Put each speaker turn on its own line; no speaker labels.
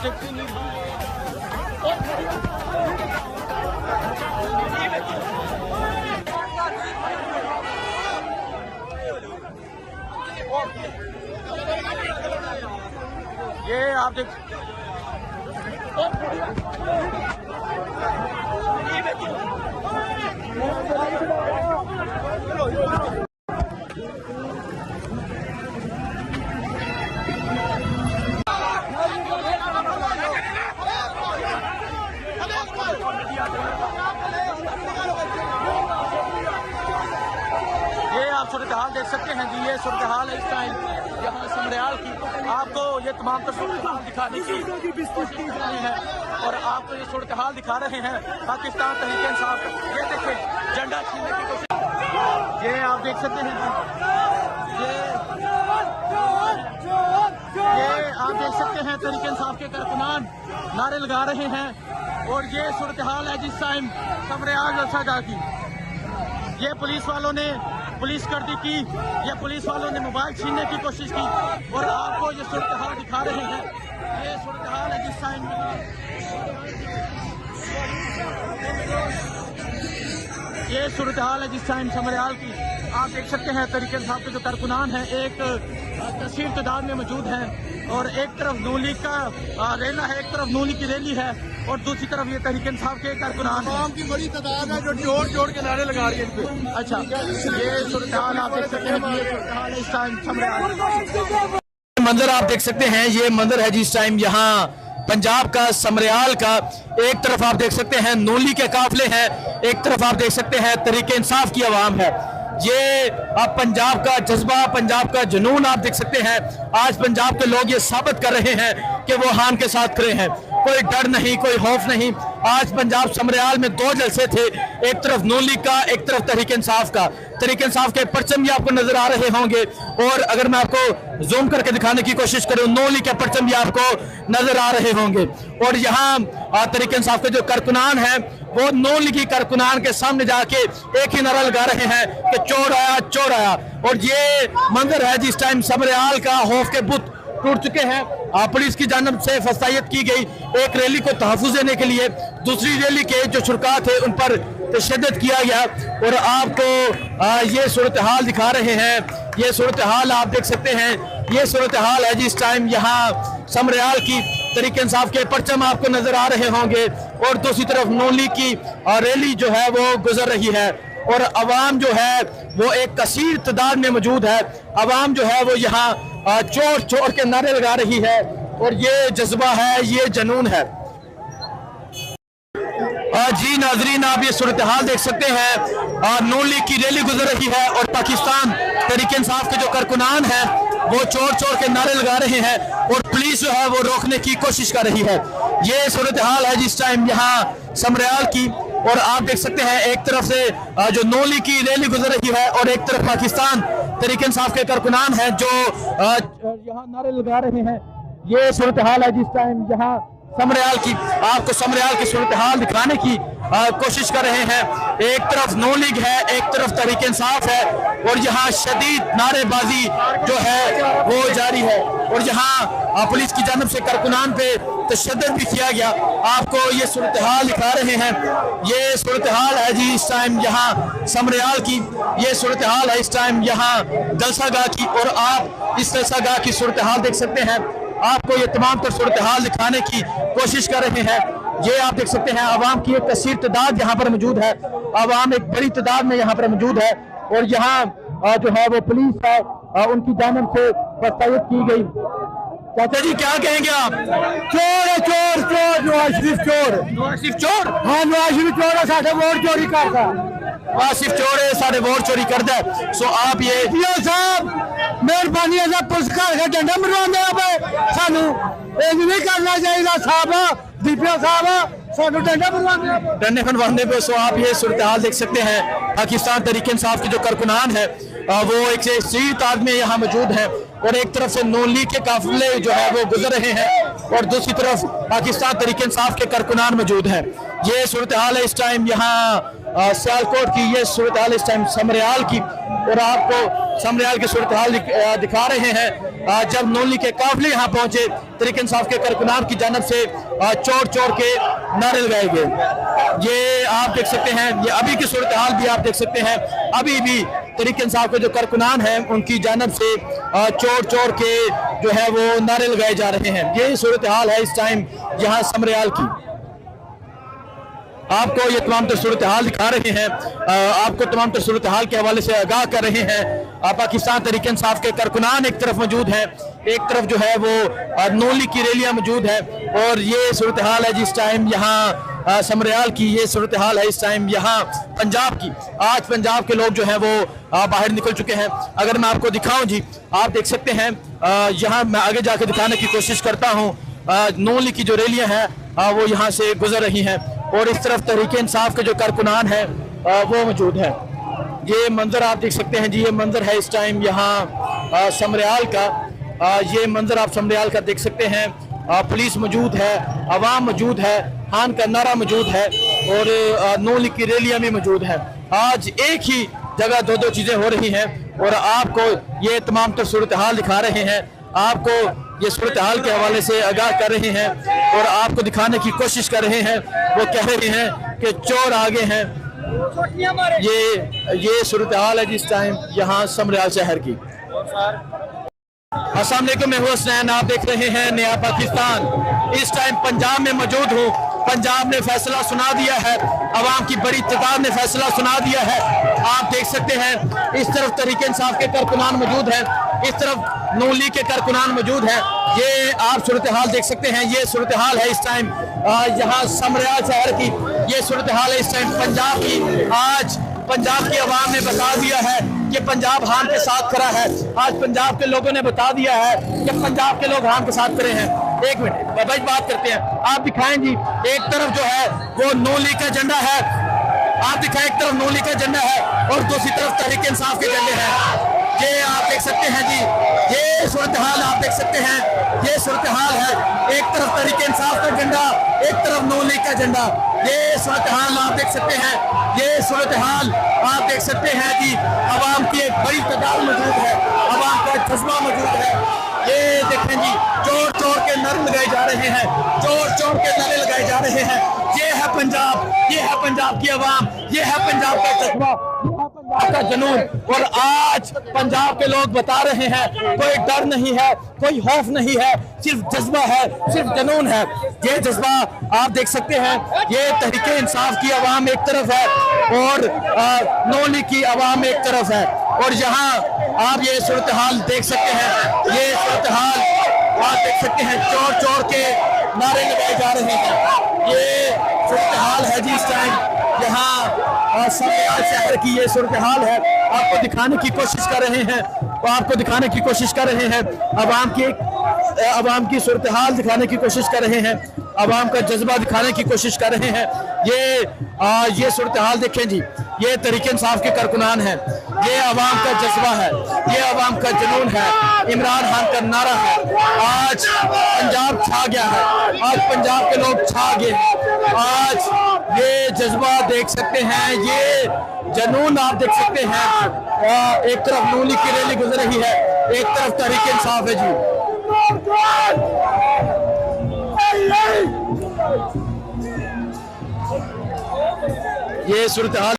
देखते नहीं। ये आप देख सूरत हाल देख सकते हैं जी। ये सूरत हाल है इस टाइम यहाँ समरियाल की। आपको ये तमाम तर सूरत हाल दिखाने की कोशिश की जा रही है और आपको ये सूरत हाल दिखा रहे हैं पाकिस्तान तहरीक इंसाफ। ये देखें झंडा छीनने की कोशिश, ये आप देख सकते हैं जी। ये आप देख सकते हैं तहरीक इंसाफ के कारकुनान नारे लगा रहे हैं और ये सूरत हाल है जिस टाइम समरियाल जलसागाह की। ये पुलिस वालों ने पुलिस गर्दी की, ये पुलिस वालों ने मोबाइल छीनने की कोशिश की और आपको ये सूरत हाल दिखा रहे हैं। ये सूरत हाल है जिस टाइम समरियाल की। आप देख सकते हैं तहरीक इंसाफ के जो कारकुनान हैं एक कसीर तादाद में मौजूद हैं और एक तरफ नून लीग का रैला है, एक तरफ नून लीग की रैली है और दूसरी तरफ ये तहरीक इंसाफ के कारकुनान की बड़ी तादाद है जो जोड़ के नारे लगा रही है। अच्छा, ये सूरत हाल आप देख सकते हैं कि ये सूरत हाल है इस टाइम समरियाल।
मंजर आप देख सकते हैं, ये मंजर है जिस टाइम यहाँ पंजाब का समरियाल का। एक तरफ आप देख सकते हैं नून लीग के काफिले हैं, एक तरफ आप देख सकते हैं तहरीक इंसाफ की आवाम है। ये आप पंजाब का जज्बा, पंजाब का जुनून आप देख सकते हैं। आज पंजाब के लोग ये साबित कर रहे हैं कि वो हान के साथ खड़े हैं, कोई डर नहीं, कोई खौफ नहीं। आज पंजाब समरियाल में दो जलसे थे, एक तरफ नून लीग का, एक तरफ तहरीक इंसाफ का। तहरीक इंसाफ के परचम भी आपको नजर आ रहे होंगे और अगर मैं आपको जूम करके दिखाने की कोशिश करूं, नून लीग के परचम भी आपको नजर आ रहे होंगे। और यहाँ तहरीक इंसाफ के जो कारकुनान हैं वो नून लीगी कारकुनान के सामने जाके एक ही नारा लगा रहे हैं कि चोर आया, चोर आया। और ये मंजर है जिस टाइम समरियाल का खौफ के बुत टूट चुके हैं। पुलिस की जानब से फसायत की गई एक रैली को तहफ़्फ़ुज़ देने के लिए, दूसरी रैली के जो शुरका थे उन पर तशद्दुद किया गया और आपको ये सूरत हाल दिखा रहे हैं। ये सूरत हाल आप देख सकते हैं, ये सूरत हाल है जिस टाइम यहाँ समरियाल की। तहरीक इंसाफ के परचम आपको नजर आ रहे होंगे और दूसरी तरफ नून लीग की रैली जो है वो गुजर रही है और अवाम जो है वो एक कसीर तादाद में मौजूद है। अवाम जो है वो यहाँ चोर चोर के नारे लगा रही है और ये जज्बा है, ये जुनून है। जी नाजरीन, आप ये सूरत हाल देख सकते हैं, नून लीग की रैली गुजर रही है और पाकिस्तान तहरीक इंसाफ के जो कारकुनान हैं वो चोर चोर के नारे लगा रहे हैं और पुलिस जो है वो रोकने की कोशिश कर रही है। ये सूरत हाल है जिस टाइम यहाँ समरियाल की। और आप देख सकते हैं एक तरफ से जो नून लीग की रैली गुजर रही है और एक तरफ पाकिस्तान तहरीक इंसाफ के कारकुनान हैं जो यहाँ नारे लगा रहे हैं। ये सूरत हाल है जिस टाइम यहाँ समरियाल की। आपको समरियाल की सूरत हाल दिखाने की कोशिश कर रहे हैं। एक तरफ नून लीग है, एक तरफ तहरीक इंसाफ है और यहाँ शदीद नारेबाजी जो है वो जारी है और यहाँ पुलिस की जानब से कारकुनान पे तशद्दुद भी किया गया। आपको ये सूरत हाल दिखा रहे हैं। ये सूरत हाल है जी इस टाइम यहाँ समरियाल की। ये सूरत हाल है इस टाइम यहाँ जलसागाह की और आप इस जलसागाह की सूरत हाल देख सकते हैं। आपको ये तमाम तर सूरत हाल दिखाने की कोशिश कर रहे हैं। ये आप देख सकते हैं आवाम की एक कसीर तादाद यहाँ पर मौजूद है। आवाम एक बड़ी तादाद में यहाँ पर मौजूद है और यहाँ जो है वो पुलिस है उनकी जानब से फसायत की गई। चाचा जी क्या कहेंगे आप?
चोर है, चोर चोर नवाज शरीफ चोर।
नवाज शरीफ चोर?
हाँ, नवाज शरीफ चोर है, साढ़े वोट चोरी करता।
नवाज शरीफ चोर है, साढ़े वोट चोरी करता है। सो आप ये
साहब मेहरबानी है, पुलिस घर का झंडा मरवाने पे सानू नहीं करना चाहिए साहब। दीपिया साहब सानू झंडा
बनवाने पे। सो आप ये सूरत हाल देख सकते हैं। पाकिस्तान तहरीक इंसाफ के जो कारकुनान है वो एक से सीधी तादाद में यहाँ मौजूद है और एक तरफ से नून लीग के काफिले जो है वो गुजर रहे हैं और दूसरी तरफ पाकिस्तान तहरीक इंसाफ के कारकुनान मौजूद हैं। ये सूरत हाल है इस टाइम यहाँ सियालकोट की, ये सूरत हाल इस टाइम समरियाल की और आपको समरियाल की सूरत हाल दिखा रहे हैं। जब नोली के काफिले यहाँ पहुंचे, तहरीक इंसाफ के कारकुनान की जानब से चोर चोर के नारे लगाए गए। ये आप देख सकते हैं, ये अभी की सूरत हाल भी आप देख सकते हैं। अभी भी तहरीक इंसाफ के जो कारकुनान हैं उनकी जानब से चोर चोर के जो है वो नारे लगाए जा रहे हैं। ये सूरत हाल है इस टाइम यहाँ समरियाल की। आपको ये तमाम सूरत हाल दिखा रहे हैं, आपको तमाम सूरत हाल के हवाले से आगाह कर रहे हैं। पाकिस्तान तहरीक इंसाफ के कारकुनान एक तरफ मौजूद हैं, एक तरफ जो है वो नोली की रैलियां मौजूद है। और ये सूरत हाल है जिस टाइम यहाँ समरियाल की, ये सूरत हाल है इस टाइम यहाँ पंजाब की। आज पंजाब के लोग जो हैं वो बाहर निकल चुके हैं। अगर मैं आपको दिखाऊं जी, आप देख सकते हैं, यहाँ मैं आगे जाके दिखाने की कोशिश करता हूँ। नोली की जो रैलियां हैं वो यहाँ से गुजर रही हैं और इस तरफ तहरीक इंसाफ के जो कारकुनान हैं वो मौजूद हैं। ये मंजर आप देख सकते हैं जी, ये मंजर है इस टाइम यहाँ समरियाल का। ये मंजर आप समरियाल का देख सकते हैं। पुलिस मौजूद है, अवाम मौजूद है, खान का नारा मौजूद है और नोली की रैलियां भी मौजूद हैं। आज एक ही जगह दो दो चीजें हो रही हैं और आपको ये तमाम सूरत हाल दिखा रहे हैं, आपको ये सूरत हाल के हवाले से आगाह कर रहे हैं और आपको दिखाने की कोशिश कर रहे हैं। वो कह रहे हैं कि चोर आगे हैं। ये सूरत हाल है जिस टाइम यहाँ समरियाल शहर की। अस्सलाम वालेकुम, मैं हूं हसनैन, आप देख रहे हैं नया पाकिस्तान। इस टाइम पंजाब में मौजूद हूँ। पंजाब ने फैसला सुना दिया है, अवाम की बड़ी तादाद ने फैसला सुना दिया है। आप देख सकते हैं, इस तरफ तहरीक इंसाफ के कारकुनान मौजूद हैं, इस तरफ नोली के कारकुनान मौजूद हैं। ये आप सूरत हाल देख सकते हैं, ये सूरत हाल है इस टाइम यहाँ समरियाल शहर की। ये सूरत हाल है इस टाइम पंजाब की। आज पंजाब की आवाम ने बता दिया है कि पंजाब हान के साथ खड़ा है। आज पंजाब के लोगों ने बता दिया है कि पंजाब के लोग हान के साथ खड़े हैं। एक मिनट भाई, बात करते हैं। आप दिखाएं जी, एक तरफ जो है वो नोली का झंडा है, आप दिखाएं, एक तरफ नोली का झंडा है और दूसरी तरफ तहरीक इंसाफ के झंडे हैं। ये आप देख सकते हैं जी, ये सूरत हाल आप देख सकते हैं, ये सूरत हाल है। एक तरफ तहरीक इंसाफ का झंडा, एक तरफ नोली का झंडा। ये सूरत हाल आप देख सकते हैं, ये सूरत हाल आप देख सकते हैं जी। अवाम की एक बड़ी तादाद मौजूद है, अवाम का जज्बा मौजूद है। ये देखें जी, चोर चोर के नारे लगाए जा रहे हैं, चोर चोर के नारे लगाए जा रहे हैं। ये है पंजाब, ये है पंजाब की आवाम, ये है पंजाब का जज्बा, ये है पंजाब का जुनून। और आज पंजाब के लोग बता रहे हैं, कोई डर नहीं है, कोई खौफ नहीं है, सिर्फ जज्बा है, सिर्फ जुनून है। ये जज्बा आप देख सकते हैं, ये तहरीक इंसाफ की आवाम एक तरफ है और नोली की आवाम एक तरफ है। और यहाँ आप ये सूरत हाल देख सकते हैं, ये सूरत हाल आप देख सकते हैं, चोर चोर के नारे लगाए जा रहे हैं। ये सूरत हाल है जी इस टाइम यहाँ समरियाल शहर की। ये सूरत हाल है, आपको दिखाने की कोशिश कर रहे हैं, आपको दिखाने की कोशिश कर रहे हैं। अवाम की सूरत हाल दिखाने की कोशिश कर रहे हैं, अवाम का जज्बा दिखाने की कोशिश कर रहे हैं। ये सूरत हाल देखें जी, ये तहरीक इंसाफ के कारकुनान हैं, ये अवाम का जज्बा है, ये अवाम का जुनून है, इमरान खान का नारा है। आज पंजाब छा गया है, आज पंजाब के लोग छा गए हैं। आज ये जज्बा देख सकते हैं, ये जुनून आप देख सकते हैं। एक तरफ नोली की रैली गुजर रही है, एक तरफ तहरीक इंसाफ है जी। ये सूरत हाल